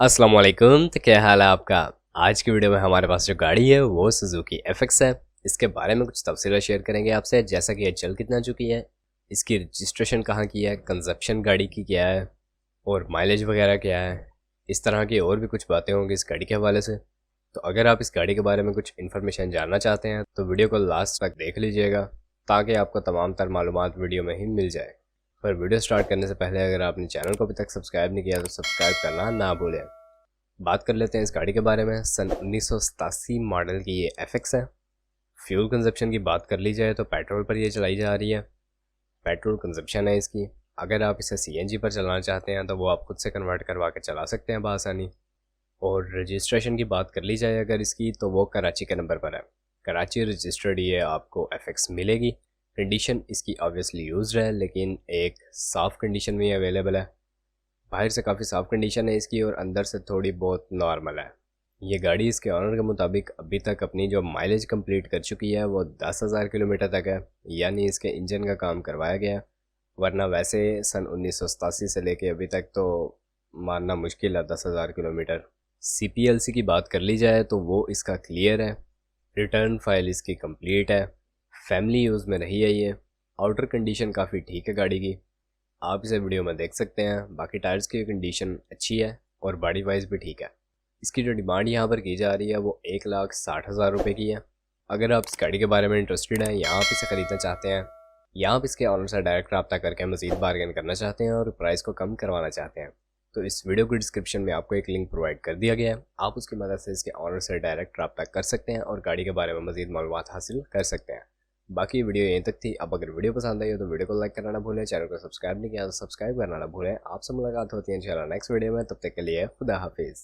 अस्सलाम वालेकुम। तो क्या हाल है आपका। आज की वीडियो में हमारे पास जो गाड़ी है वो सुजुकी एफएक्स है। इसके बारे में कुछ तफसीलात शेयर करेंगे आपसे, जैसा कि ये चल कितना चुकी है, इसकी रजिस्ट्रेशन कहाँ की है, कंजप्शन गाड़ी की क्या है और माइलेज वगैरह क्या है। इस तरह की और भी कुछ बातें होंगी इस गाड़ी के हवाले से। तो अगर आप इस गाड़ी के बारे में कुछ इन्फॉर्मेशन जानना चाहते हैं तो वीडियो को लास्ट तक देख लीजिएगा, ताकि आपको तमाम तर मालूमात वीडियो में ही मिल जाए। पर वीडियो स्टार्ट करने से पहले अगर आपने चैनल को अभी तक सब्सक्राइब नहीं किया तो सब्सक्राइब करना ना भूलें। बात कर लेते हैं इस गाड़ी के बारे में। सन 1987 मॉडल की ये एफएक्स है। फ्यूल कंजप्शन की बात कर ली जाए तो पेट्रोल पर ये चलाई जा रही है। पेट्रोल कंजप्शन है इसकी। अगर आप इसे सीएनजी पर चलाना चाहते हैं तो वो आप खुद से कन्वर्ट करवा के चला सकते हैं बआसानी। और रजिस्ट्रेशन की बात कर ली जाए अगर इसकी, तो वो कराची के नंबर पर है। कराची रजिस्टर्ड ये आपको एफएक्स मिलेगी। कंडीशन इसकी ऑब्वियसली यूज्ड है, लेकिन एक साफ़ कंडीशन में अवेलेबल है। बाहर से काफ़ी साफ़ कंडीशन है इसकी और अंदर से थोड़ी बहुत नॉर्मल है। ये गाड़ी इसके ऑनर के मुताबिक अभी तक अपनी जो माइलेज कंप्लीट कर चुकी है वो 10,000 किलोमीटर तक है, यानी इसके इंजन का काम करवाया गया। वरना वैसे सन 1987 से लेके अभी तक तो मानना मुश्किल है 10,000 किलोमीटर। CPLC की बात कर ली जाए तो वो इसका क्लियर है। रिटर्न फाइल इसकी कंप्लीट है। फैमिली यूज़ में रही है ये। आउटर कंडीशन काफ़ी ठीक है गाड़ी की, आप इसे वीडियो में देख सकते हैं। बाकी टायर्स की कंडीशन अच्छी है और बॉडी वाइज भी ठीक है। इसकी जो डिमांड यहाँ पर की जा रही है वो 1,60,000 रुपये की है। अगर आप इस गाड़ी के बारे में इंटरेस्टेड हैं या आप इसे ख़रीदना चाहते हैं या आप इसके ऑनर से डायरेक्ट रब्ता करके मज़ीद बार्गेन करना चाहते हैं और प्राइस को कम करवाना चाहते हैं, तो इस वीडियो के डिस्क्रिप्शन में आपको एक लिंक प्रोवाइड कर दिया गया है। आप उसकी मदद से इसके ऑनर से डायरेक्ट रब्ता कर सकते हैं और गाड़ी के बारे में मज़ीद मालूमात हासिल कर सकते हैं। बाकी वीडियो यहीं तक थी। अब अगर वीडियो पसंद आई हो तो वीडियो को लाइक करना ना भूलें, चैनल को सब्सक्राइब नहीं किया तो सब्सक्राइब करना ना भूलें। आपसे मुलाकात होती है इंशाल्लाह नेक्स्ट वीडियो में। तब तक के लिए खुदा हाफिज़।